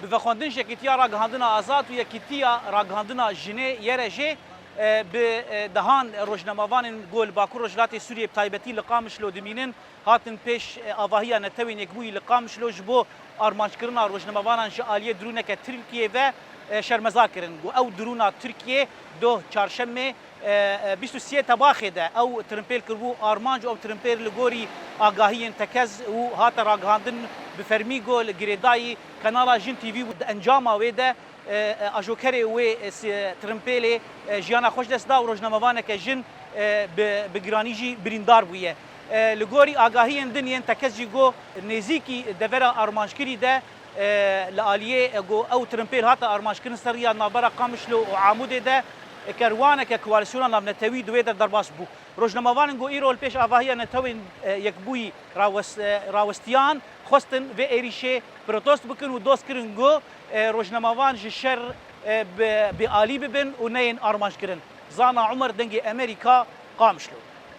بفخواندن شکتیا راگهاندنا آزاد و یکتیا راگهاندنا جنه یرجه به دهان روزنامه‌وان گل باکو رجلات سوریه بتایبتی لقامش لو دمینن هاتن پیش آواهی نتوین یکبوی لقامش لو جبو آرمانجکرنا روزنامه‌وان جالیه درونه که ترکیه و شرمزار کرن او درونا ترکیه دو چهارشنبه 23 تباخه ده او ترمپیل کربو آرمانج او ترمپیل لگوری آگاهی تکز و هات راگهاندن بفرمی گل گریدای کانالا جن تیوی و انجام ویده اجوکری و ترمپیل جیانا خوش دست دا و روزنامه‌وان که جن بگرانیجی بریندار بویه لگوری آگاهی دنیا تکز جیگو نزیکی دورا آرمانجکری ده لآلیه گو او ترمپیل هاتا آرمانجکرن سریا نابرا قامشلو و عاموده ده کروانه که کوالسیون نام نتوی دوی در باس بو روزنامه‌وان گو ایرول پیش آواهی نتوی یک بوی راوستیان خواستن و ایریشه پروتست بکن و دوست کرن گو روزنامه‌وان جشر به عالی ببن و نین آرمانج کرن زانا عمر دنگ امریکا قامشلو